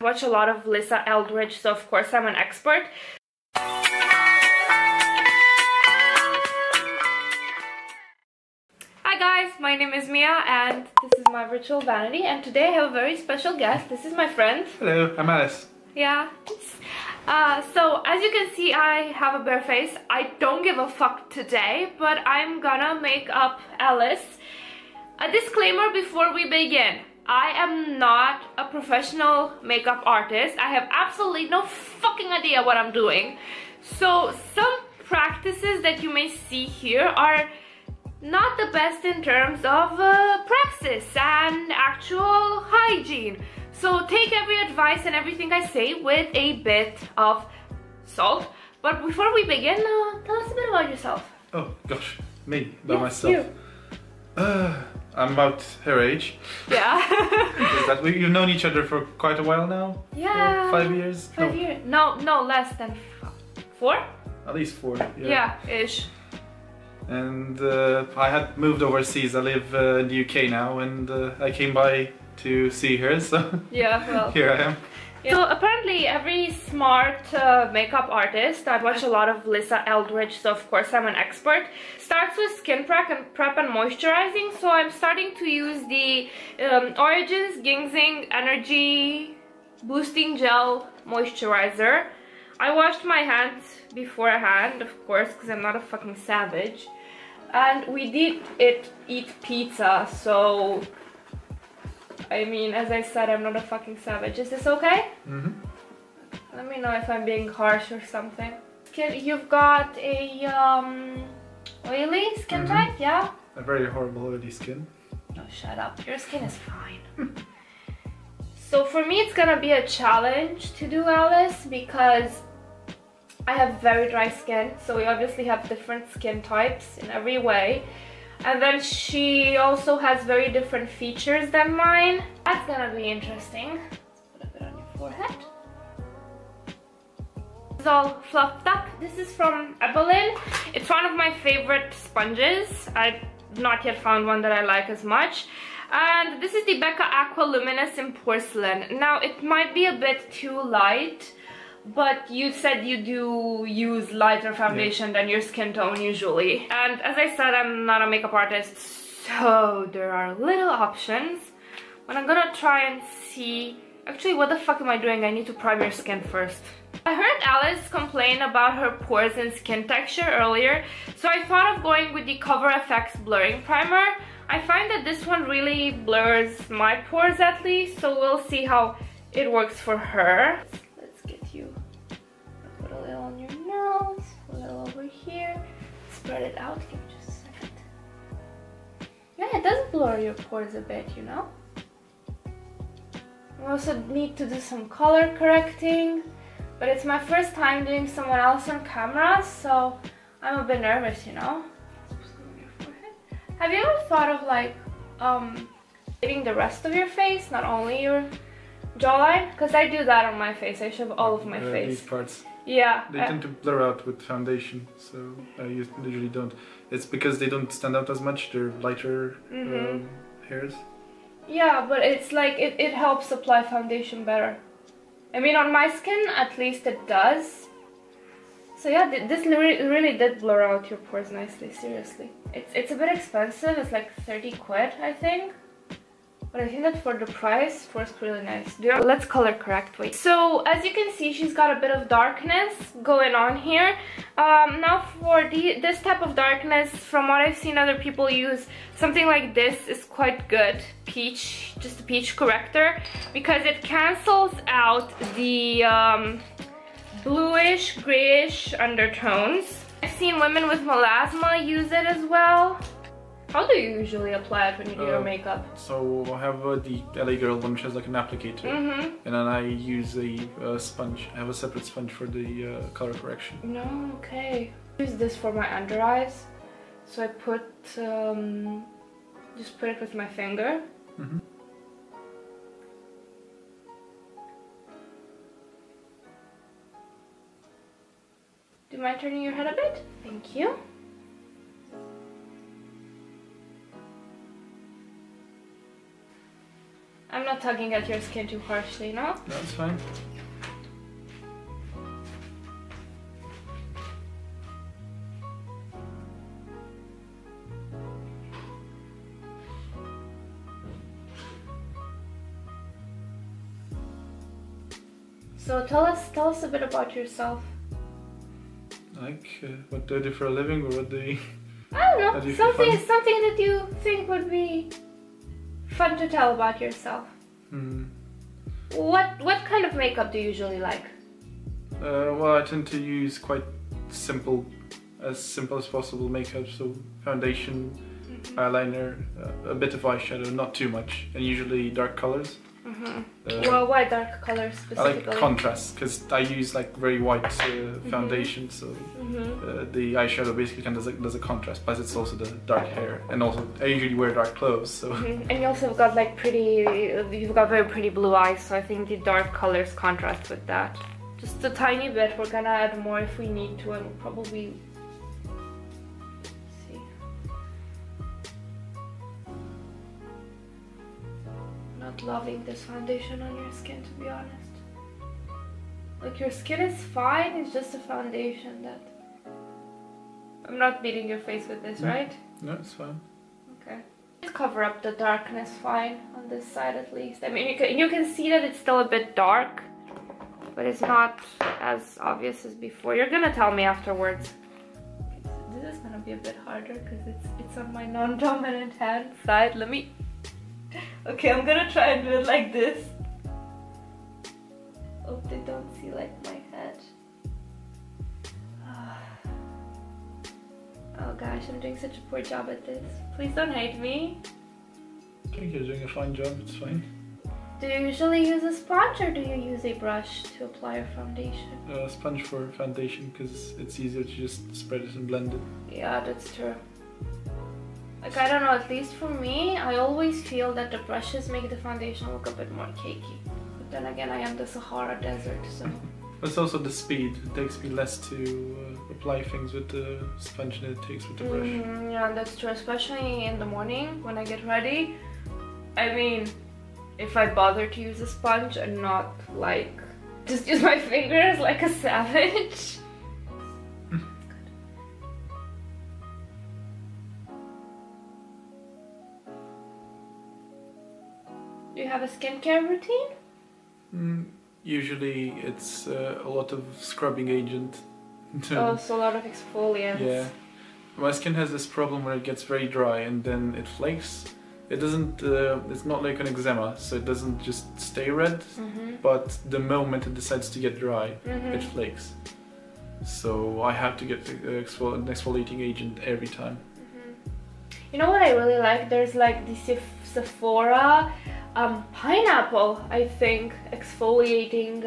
I watch a lot of Lisa Eldridge, so of course I'm an expert. Hi guys, my name is Mia and this is my virtual vanity, and today I have a very special guest. This is my friend. Hello, I'm Alice. Yeah. So as you can see, I have a bare face. I don't give a fuck today, but I'm gonna make up Alice. A disclaimer before we begin. I am not a professional makeup artist. I have absolutely no fucking idea what I'm doing. So some practices that you may see here are not the best in terms of praxis and actual hygiene. So take every advice and everything I say with a bit of salt. But before we begin, tell us a bit about yourself. Oh gosh, me, by yes, myself. I'm about her age. Yeah. You've known each other for quite a while now? Yeah. 5 years? 5 years. No, less than 4? At least 4, yeah. Yeah, ish. And I had moved overseas. I live in the UK now, and I came by to see her, so yeah, well, here I am. Yeah. So apparently every smart makeup artist, I watch a lot of Lisa Eldridge, so of course I'm an expert, starts with skin prep and moisturizing. So I'm starting to use the Origins Ginseng Energy Boosting Gel Moisturizer. I washed my hands beforehand, of course, because I'm not a fucking savage. And we did eat pizza, so I mean, as I said, I'm not a fucking savage. Is this okay? Mm-hmm. Let me know if I'm being harsh or something. You've got a oily skin type, yeah? A very horrible oily skin. No, shut up. Your skin is fine. So for me, it's gonna be a challenge to do Alice because I have very dry skin. So we obviously have different skin types in every way. And then she also has very different features than mine. That's gonna be interesting. Let's put a bit on your forehead. It's all fluffed up. This is from Evelyn. It's one of my favorite sponges. I've not yet found one that I like as much. And this is the Becca Aqua Luminous in Porcelain. Now, it might be a bit too light, but you said you do use lighter foundation than your skin tone usually. And as I said, I'm not a makeup artist, so there are little options. But I'm gonna try and see... Actually, what the fuck am I doing? I need to prime your skin first. I heard Alice complain about her pores and skin texture earlier, so I thought of going with the Cover FX Blurring Primer. I find that this one really blurs my pores at least, so we'll see how it works for her. You put a little on your nose, a little over here, spread it out. Give me just a second. Yeah, it does blur your pores a bit, you know. We also need to do some color correcting, but it's my first time doing someone else on camera, so I'm a bit nervous, you know. Have you ever thought of like shaving the rest of your face, not only your jawline? Because I do that on my face. I shave all of my face. These parts. Yeah. They tend to blur out with foundation, so I usually don't. It's because they don't stand out as much. They're lighter hairs. Yeah, but it's like it helps apply foundation better. I mean, on my skin, at least it does. So yeah, this really did blur out your pores nicely. Seriously, it's a bit expensive. It's like 30 quid, I think. But I think that for the price, works really nice. Let's color correct, wait. So as you can see, she's got a bit of darkness going on here. Now for this type of darkness, from what I've seen other people use, something like this is quite good. Peach, just a peach corrector, because it cancels out the bluish, grayish undertones. I've seen women with melasma use it as well. How do you usually apply it when you do your makeup? So I have the LA Girl one, which has like an applicator, and then I use a sponge. I have a separate sponge for the color correction. No, okay. I use this for my under eyes, so I put just put it with my finger. Do you mind turning your head a bit? Thank you. I'm not not tugging at your skin too harshly, no? That's fine. So tell us a bit about yourself. Like, what do I do for a living, or what do you... I don't know, do you feel something that you think would be fun to tell about yourself. What kind of makeup do you usually like? Well, I tend to use quite simple as possible makeup, so foundation, eyeliner, a bit of eyeshadow, not too much, and usually dark colors. Well, why dark colors specifically? I like contrast because I use like very white foundation, so the eyeshadow basically kind of does a contrast. Plus, it's also the dark hair, and also I usually wear dark clothes. So and you also got like you've got very pretty blue eyes, so I think the dark colors contrast with that. Just a tiny bit. We're gonna add more if we need to, and we'll probably. Not loving this foundation on your skin, to be honest. Like, your skin is fine, it's just a foundation that... I'm not beating your face with this, right? No, it's fine. Okay. Just cover up the darkness fine on this side at least. I mean, you can see that it's still a bit dark, but it's not as obvious as before. You're gonna tell me afterwards. Okay, this is gonna be a bit harder because it's on my non-dominant hand side. Let me... Okay, I'm gonna try and do it like this. Hope they don't see like my head. Oh gosh, I'm doing such a poor job at this. Please don't hate me. I think you're doing a fine job, it's fine. Do you usually use a sponge or do you use a brush to apply your foundation? A sponge for foundation because it's easier to just spread it and blend it. Yeah, that's true. Like, I don't know, at least for me, I always feel that the brushes make the foundation look a bit more cakey. But then again, I am the Sahara Desert, so... It's also the speed. It takes me less to apply things with the sponge than it takes with the brush. Yeah, that's true, especially in the morning when I get ready. I mean, if I bother to use a sponge and not, like, just use my fingers like a savage. Do you have a skincare routine? Usually it's a lot of scrubbing agent. Oh, so a lot of exfoliants. Yeah. My skin has this problem where it gets very dry and then it flakes. It doesn't, it's not like an eczema, so it doesn't just stay red, but the moment it decides to get dry, it flakes. So I have to get an exfoliating agent every time. You know what I really like? There's like the Sephora pineapple, I think, exfoliating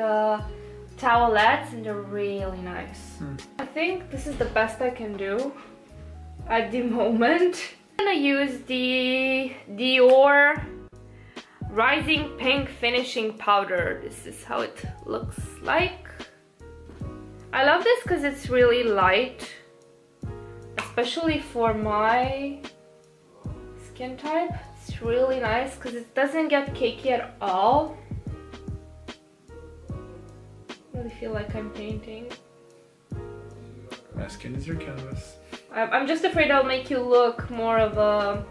towelettes, and they're really nice. I think this is the best I can do at the moment. I'm gonna use the Dior Rising Pink Finishing Powder. This is how it looks like. I love this because it's really light, especially for my skin type. It's really nice because it doesn't get cakey at all. I really feel like I'm painting. My skin is your canvas. I'm just afraid I'll make you look more of a...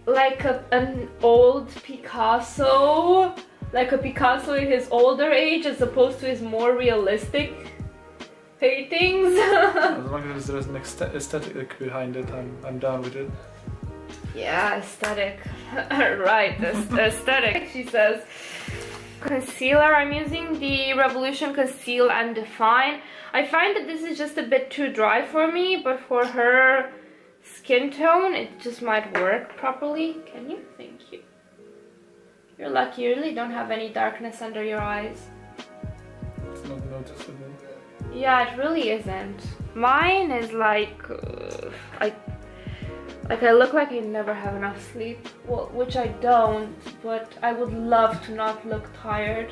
like an old Picasso. Like a Picasso in his older age as opposed to his more realistic paintings. As long as there's an aesthetic behind it, I'm down with it. Yeah, aesthetic. Right, aesthetic, she says. Concealer, I'm using the Revolution Conceal and Define. I find that this is just a bit too dry for me, but for her skin tone, it just might work properly. Can you? Thank you. You're lucky, you really don't have any darkness under your eyes. It's not noticeable. Yeah, it really isn't. Mine is like, I look like I never have enough sleep, well, which I don't, but I would love to not look tired.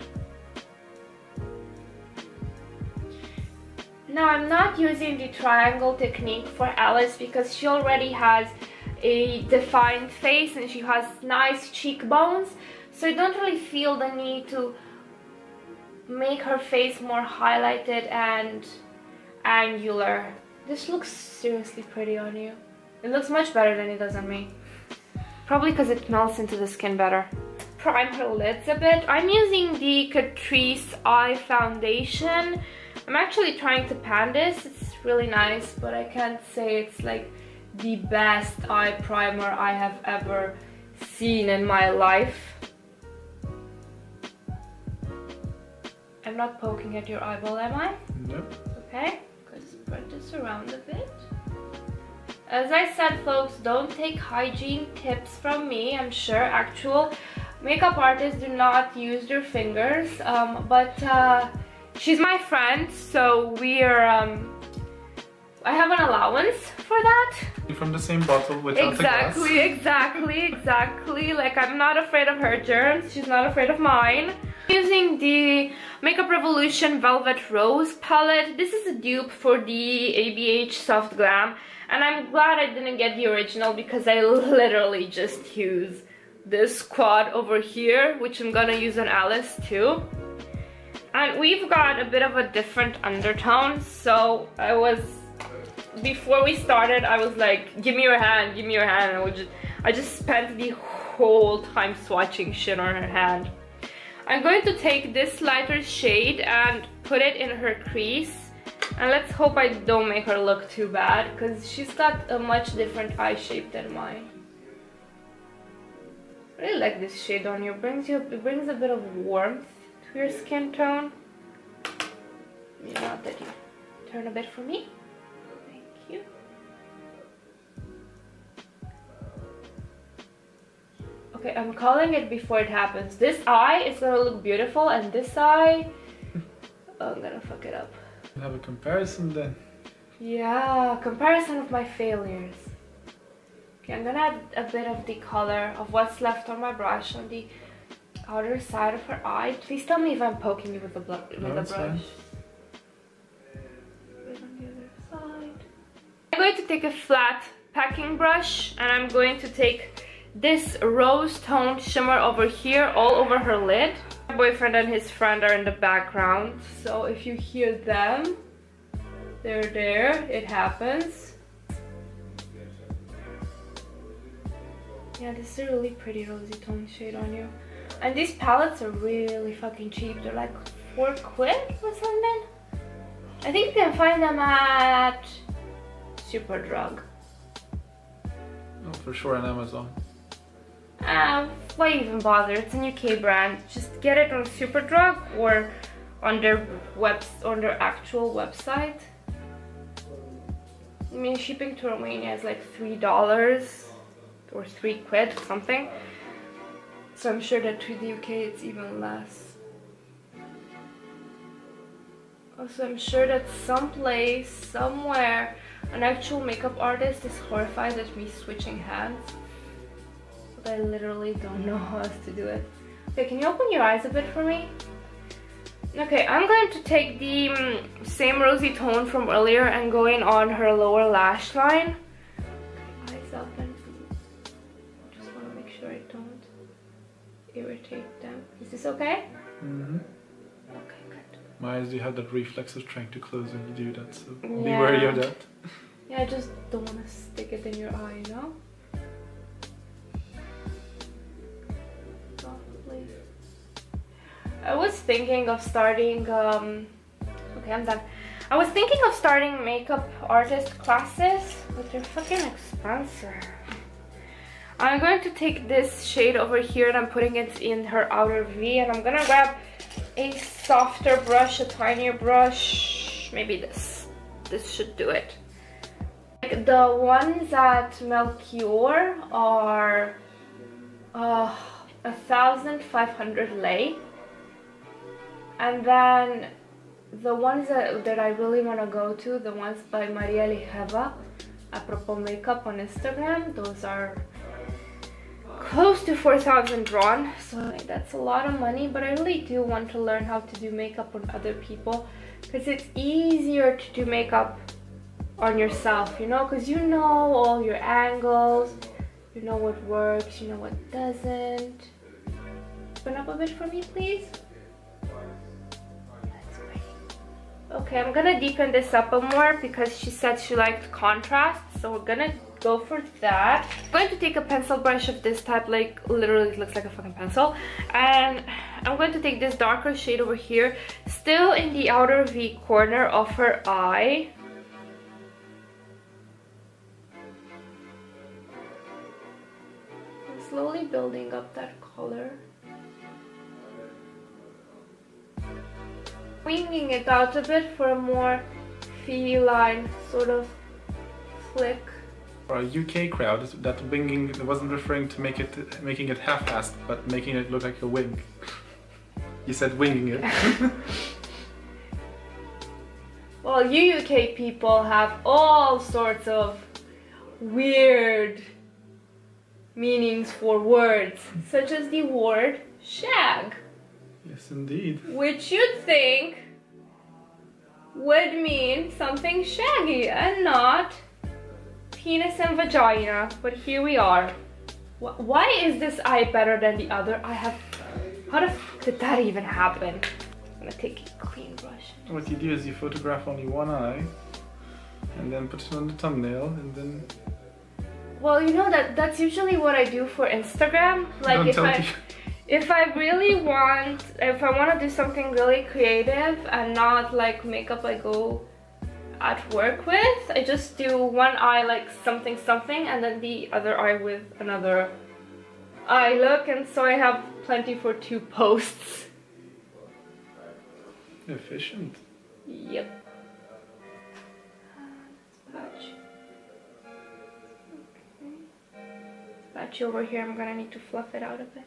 Now, I'm not using the triangle technique for Alice because she already has a defined face and she has nice cheekbones, so I don't really feel the need to make her face more highlighted and angular. This looks seriously pretty on you. It looks much better than it does on me. Probably because it melts into the skin better. Prime her lids a bit. I'm using the Catrice Eye Foundation. I'm actually trying to pan this. It's really nice, but I can't say it's like the best eye primer I have ever seen in my life. I'm not poking at your eyeball, am I? Nope. Okay, let's spread this around a bit. As I said, folks, don't take hygiene tips from me. I'm sure actual makeup artists do not use their fingers, but she's my friend, so I have an allowance for that. From the same bottle without the glass. Exactly. Like, I'm not afraid of her germs. She's not afraid of mine. Using the Makeup Revolution Velvet Rose palette. This is a dupe for the ABH Soft Glam, and I'm glad I didn't get the original because I literally just use this quad over here, which I'm gonna use on Alice too. And we've got a bit of a different undertone, so before we started, I was like, give me your hand, and I just spent the whole time swatching shit on her hand. I'm going to take this lighter shade and put it in her crease, and let's hope I don't make her look too bad, because she's got a much different eye shape than mine. I really like this shade on you. It brings a bit of warmth to your skin tone. You know that you turn a bit for me. Thank you. Okay, I'm calling it before it happens. This eye is gonna look beautiful, and this eye, oh, I'm gonna fuck it up. Have a comparison then. Yeah, comparison of my failures. Okay, I'm gonna add a bit of the color of what's left on my brush on the outer side of her eye. Please tell me if I'm poking you with the brush. Fine. On the other side. I'm going to take a flat packing brush, and I'm going to take this rose toned shimmer over here all over her lid. My boyfriend and his friend are in the background, so if you hear them, they're there. It happens. Yeah, this is a really pretty rosy tone shade on you. And these palettes are really fucking cheap. They're like 4 quid or something. I think you can find them at Superdrug. Oh, for sure on Amazon. Why even bother? It's a UK brand. Just get it on Superdrug or on their actual website. I mean, shipping to Romania is like $3 or 3 quid something. So I'm sure that to the UK it's even less. Also, I'm sure that someplace, somewhere, an actual makeup artist is horrified at me switching hands. But I literally don't know how else to do it. Okay, can you open your eyes a bit for me? Okay, I'm going to take the same rosy tone from earlier and go in on her lower lash line. Okay, eyes open. Just want to make sure I don't irritate them. Is this okay? Mm-hmm. Okay, good. My eyes do have that reflex of trying to close when you do that, so be wary of that. Yeah, I just don't want to stick it in your eye, you know? Softly. I was thinking of starting, okay, I'm done. I was thinking of starting makeup artist classes, but they're fucking expensive. I'm going to take this shade over here and I'm putting it in her outer V, and I'm gonna grab a softer brush, a tinier brush, maybe this. This should do it. Like the ones at Melchior are 1,500 lei, and then the ones that I really want to go to, the ones by Maria Lijeva, apropos makeup on Instagram, those are close to 4,000 RON, so like, that's a lot of money. But I really do want to learn how to do makeup on other people, because it's easier to do makeup on yourself, you know, because you know all your angles, You know what works, you know what doesn't. Open up a bit for me, please. That's great. Okay, I'm gonna deepen this up a more because she said she liked contrast, so we're gonna go for that. I'm going to take a pencil brush of this type, like literally it looks like a fucking pencil, and I'm going to take this darker shade over here, still in the outer V corner of her eye. I'm slowly building up that color. Winging it out a bit for a more feline sort of flick. For a UK crowd, that winging wasn't referring to making it half-assed, but making it look like a wing. You said winging it. Well, you UK people have all sorts of weird meanings for words, such as the word shag. Yes, indeed. Which you'd think would mean something shaggy and not penis and vagina, but here we are. Why is this eye better than the other? How the fuck did that even happen? I'm gonna take a clean brush. What you do is you photograph only one eye, and then put it on the thumbnail, and then... Well, you know that's usually what I do for Instagram. Like if I want to do something really creative and not like makeup I go at work with, I just do one eye like something and then the other eye with another eye look, and so I have plenty for 2 posts. Efficient. Yep. Patch. Okay. Patch over here, I'm gonna need to fluff it out a bit.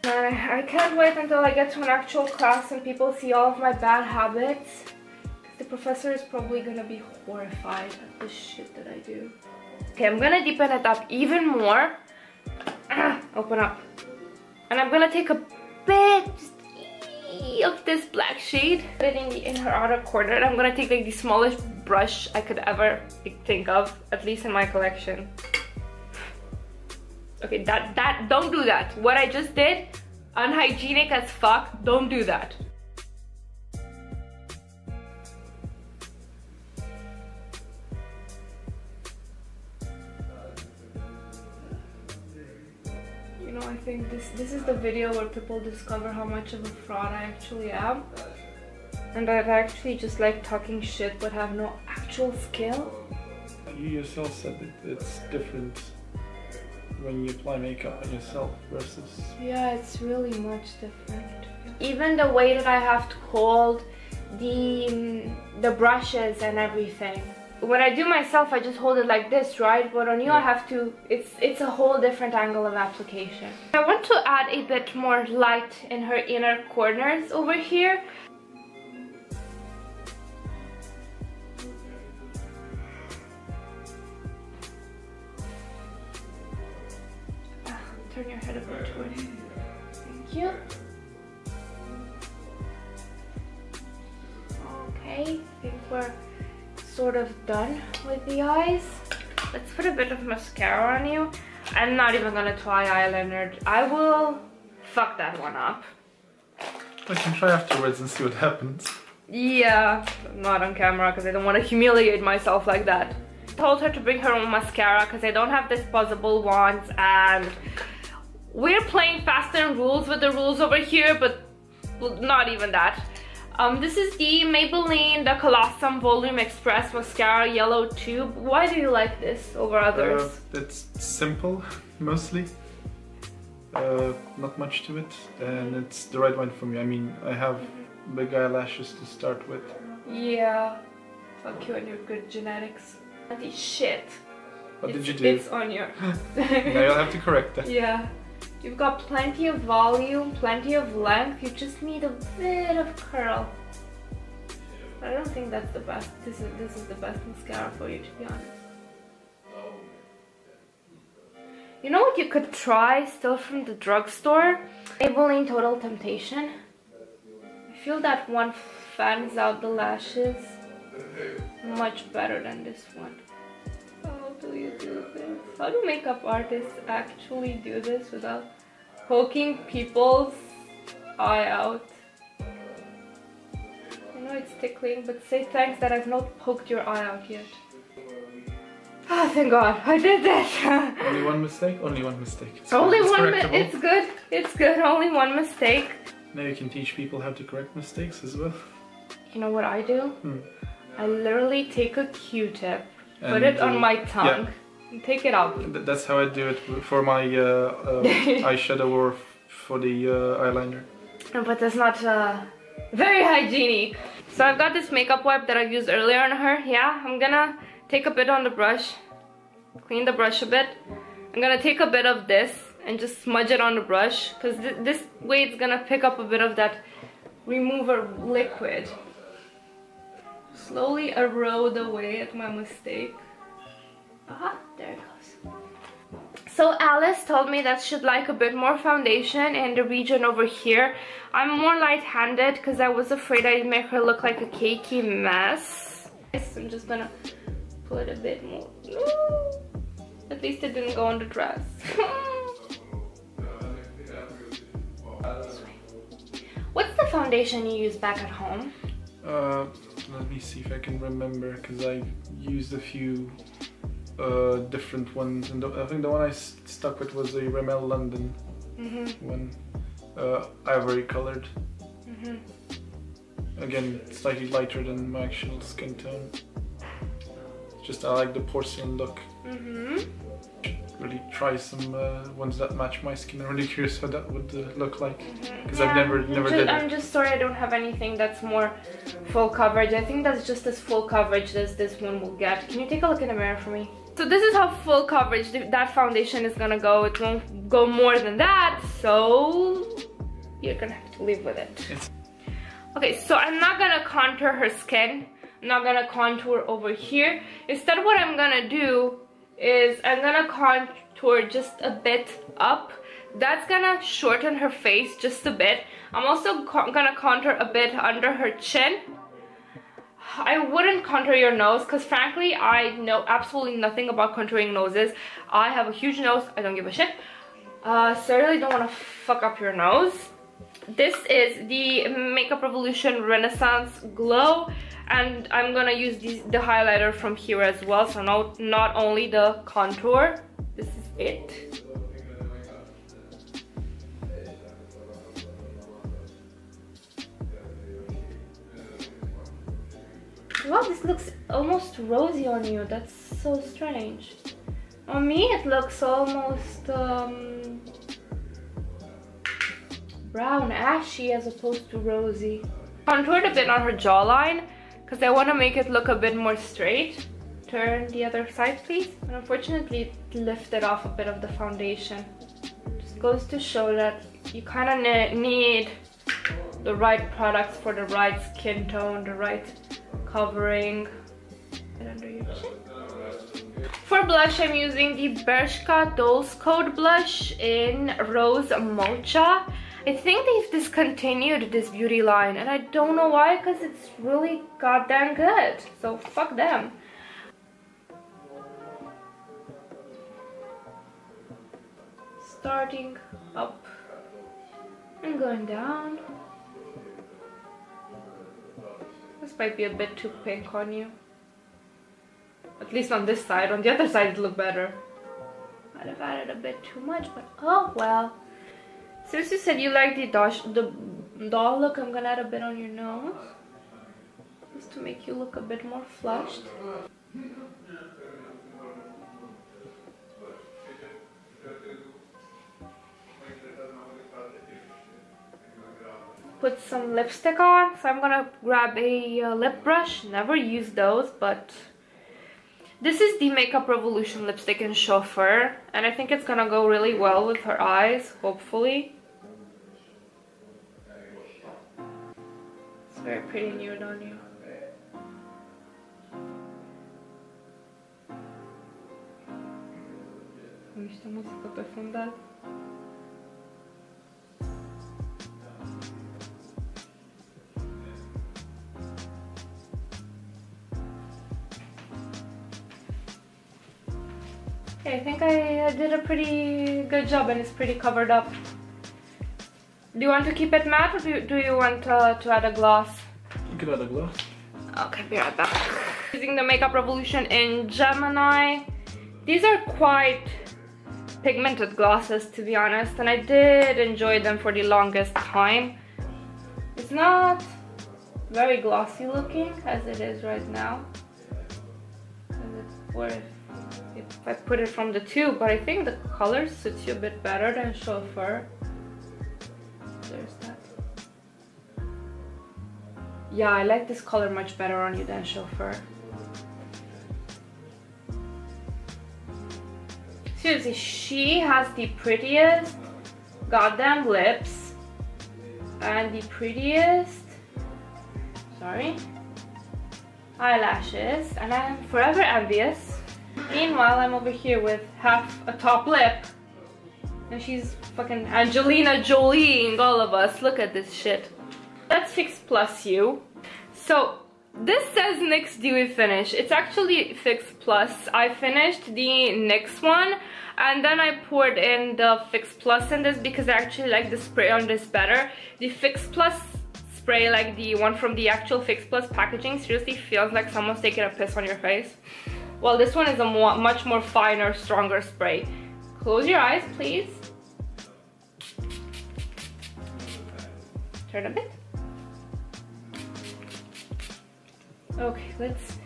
I can't wait until I get to an actual class and people see all of my bad habits. The professor is probably gonna be horrified at the shit that I do. Okay, I'm gonna deepen it up even more. Open up. And I'm gonna take a bit of this black shade, put it in her outer corner, and I'm gonna take like the smallest brush I could ever think of, at least in my collection. Okay, don't do that. What I just did, unhygienic as fuck, don't do that. You know, I think this is the video where people discover how much of a fraud I actually am. And that I actually just like talking shit but have no actual skill. You yourself said that it's different when you apply makeup on yourself versus... Yeah, it's really much different. Even the way that I have to hold the brushes and everything. When I do myself, I just hold it like this, right? But on you, yeah. I have to, it's a whole different angle of application. I want to add a bit more light in her inner corners over here. Turn your head a bit toward me. Thank you. Okay, I think we're sort of done with the eyes. Let's put a bit of mascara on you. I'm not even gonna try eyeliner. I will fuck that one up. I can try afterwards and see what happens. Yeah, not on camera because I don't want to humiliate myself like that. I told her to bring her own mascara because I don't have disposable ones, and we're playing fast and rules with the rules over here, but not even that. This is the Maybelline The Colossum Volume Express Mascara Yellow Tube. Why do you like this over others? It's simple, mostly. Not much to it, and it's the right one for me. I mean, I have big eyelashes to start with. Yeah, fuck you and your good genetics. Holy shit. What did you do? It's on your... Now you'll have to correct that. Yeah. You've got plenty of volume, plenty of length, you just need a bit of curl. I don't think that's the best. This is the best mascara for you, to be honest. You know what you could try still from the drugstore? Maybelline Total Temptation. I feel that one fans out the lashes much better than this one. How do you do this? How do makeup artists actually do this without poking people's eye out? I know it's tickling, but say thanks that I've not poked your eye out yet. Oh, thank God, I did this. Only one mistake? Only one mistake. Only one mistake. It's good. It's good. Only one mistake. Now you can teach people how to correct mistakes as well. You know what I do? I literally take a Q-tip, put it on my tongue, and take it out. That's how I do it for my eyeshadow or for the eyeliner. But that's not very hygienic. So I've got this makeup wipe that I've used earlier on her. Yeah, I'm gonna take a bit on the brush, clean the brush a bit. I'm gonna take a bit of this and just smudge it on the brush, because this way it's gonna pick up a bit of that remover liquid. Slowly erode away at my mistake. Aha, there it goes. So Alice told me that she'd like a bit more foundation in the region over here. I'm more light-handed because I was afraid I'd make her look like a cakey mess. I'm just gonna put a bit more. At least it didn't go on the dress. What's the foundation you use back at home? Let me see if I can remember, because I used a few different ones, and I think the one I stuck with was the Rimmel London one, ivory colored. Again, slightly lighter than my actual skin tone. Just I like the porcelain look. Really try some ones that match my skin. I'm really curious how that would look like, because I've never did it. I'm just sorry I don't have anything that's more full coverage. I think that's just as full coverage as this one will get. Can you take a look in the mirror for me? So this is how full coverage that foundation is gonna go. It won't go more than that, so you're gonna have to live with it. Okay, so I'm not gonna contour her skin. I'm not gonna contour over here. Instead, what I'm gonna do is I'm gonna contour just a bit up. That's gonna shorten her face just a bit. I'm also gonna contour a bit under her chin. I wouldn't contour your nose because frankly I know absolutely nothing about contouring noses. I have a huge nose, I don't give a shit. So I really don't want to fuck up your nose. This is the Makeup Revolution Renaissance Glow, and I'm gonna use the highlighter from here as well, so not only the contour. This is it. Wow, this looks almost rosy on you. That's so strange. On me it looks almost brown, ashy as opposed to rosy. Contoured a bit on her jawline because I want to make it look a bit more straight. Turn the other side, please. And unfortunately, it lifted off a bit of the foundation. Just goes to show that you kind of need the right products for the right skin tone, the right covering. And under your chin. For blush, I'm using the Bershka Dolls Code blush in Rose Mocha. I think they've discontinued this beauty line, and I don't know why, because it's really goddamn good. So fuck them. Starting up and going down. This might be a bit too pink on you. At least on this side. On the other side it looked better. Might have added a bit too much, but oh well. Since you said you like the doll look, I'm gonna add a bit on your nose. Just to make you look a bit more flushed. Put some lipstick on, so I'm gonna grab a lip brush. Never use those, but this is the Makeup Revolution lipstick in Chauffeur, and I think it's gonna go really well with her eyes, hopefully. It's very pretty nude on you. Niște muzică pe fundat. Okay, I think I did a pretty good job and it's pretty covered up. Do you want to keep it matte or do you want to add a gloss? You could add a gloss. Okay, be right back. Using the Makeup Revolution in Gemini. These are quite pigmented glosses, to be honest, and I did enjoy them for the longest time. It's not very glossy looking as it is right now. Or if I put it from the tube, but I think the color suits you a bit better than Chauffeur. There's that. Yeah, I like this color much better on you than Chauffeur. Seriously, she has the prettiest goddamn lips and the prettiest, eyelashes, and I'm forever envious. Meanwhile, I'm over here with half a top lip and she's fucking Angelina Jolieing all of us. Look at this shit. Let's Fix Plus You. So this says NYX Dewy Finish. It's actually Fix Plus. I finished the NYX one and then I poured in the Fix Plus in this because I actually like the spray on this better. The Fix Plus spray, like the one from the actual Fix Plus packaging, seriously feels like someone's taking a piss on your face. Well, this one is a much more finer, stronger spray. Close your eyes, please. Turn a bit. Okay, let's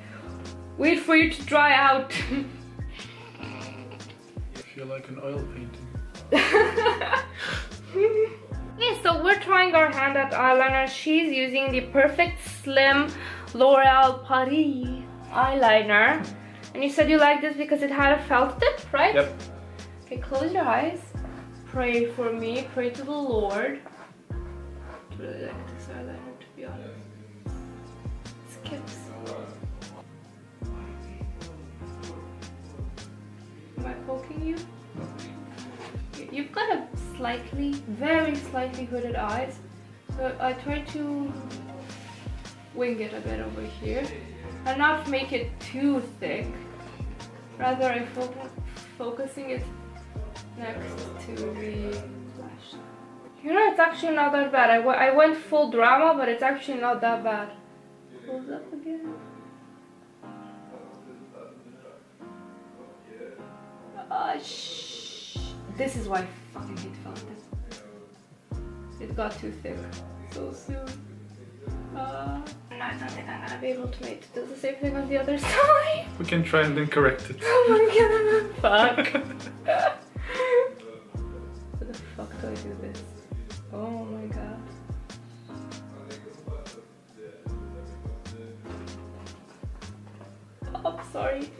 wait for you to dry out. I feel like an oil painting. Okay, so we're trying our hand at eyeliner. She's using the Perfect Slim L'Oreal Paris eyeliner. And you said you liked this because it had a felt tip, right? Yep. Okay, close your eyes. Pray for me. Pray to the Lord. I really like this eyeliner, to be honest. Skips. Am I poking you? You've got a slightly, very slightly hooded eyes. So I try to wing it a bit over here. And not make it too thick. Rather, I'm focusing it next to the lash. You know, it's actually not that bad. I went full drama, but it's actually not that bad. Close up again. This is why I fucking hate fountain. It got too thick so soon. I don't think I'm gonna be able to do the same thing on the other side. We can try and then correct it. Oh my god. Fuck. How the fuck do I do this? Oh my god. Oh, sorry.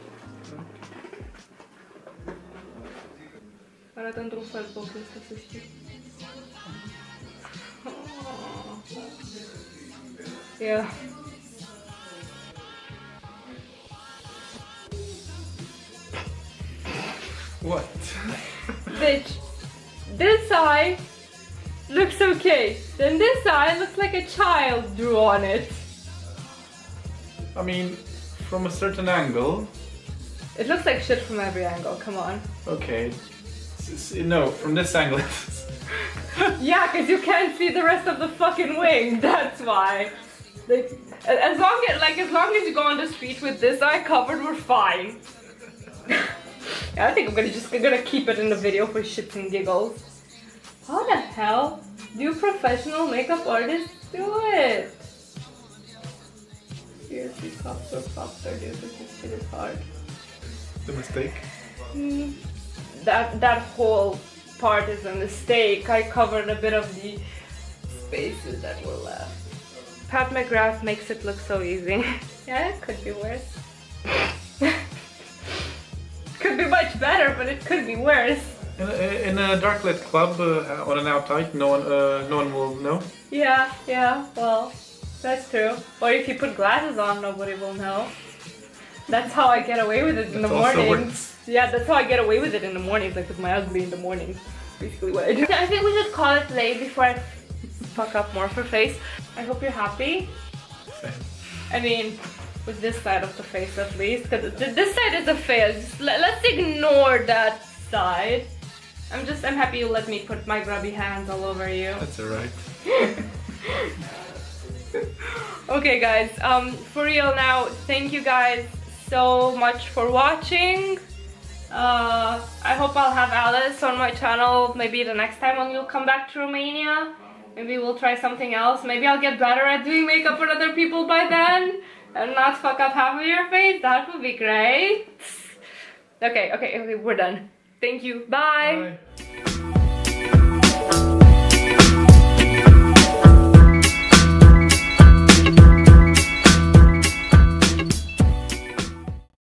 Arată într-un fel pocul ăsta, să știi. Yeah. What? Bitch, this eye looks okay. Then this eye looks like a child drew on it. I mean, from a certain angle. It looks like shit from every angle, come on. Okay. No, from this angle. Yeah, because you can't see the rest of the fucking wing, that's why. Like, as long as you go on the street with this eye covered, we're fine. Yeah, I think I'm gonna keep it in the video for shits and giggles. How the hell do professional makeup artists do it? Seriously, props are due because this shit is hard. The mistake? That whole part is a mistake. I covered a bit of the spaces that were left. Pat McGrath makes it look so easy. Yeah, it could be worse. Could be much better, but it could be worse. In a dark lit club on an outside, no one will know. Yeah, well, that's true. Or if you put glasses on, nobody will know. That's how I get away with it in the mornings. Yeah, that's how I get away with it in the mornings, like with my ugly in the mornings. Basically what I do. I think we should call it late before I fuck up more for face. I hope you're happy. Same. I mean, with this side of the face at least, because this side is a fail. Just let's ignore that side. I'm happy you let me put my grubby hands all over you. That's alright. Okay guys, for real now, thank you guys so much for watching. I hope I'll have Alice on my channel maybe the next time when we'll come back to Romania. Maybe we'll try something else. Maybe I'll get better at doing makeup on other people by then and not fuck up half of your face. That would be great. Okay, we're done. Thank you. Bye. Bye.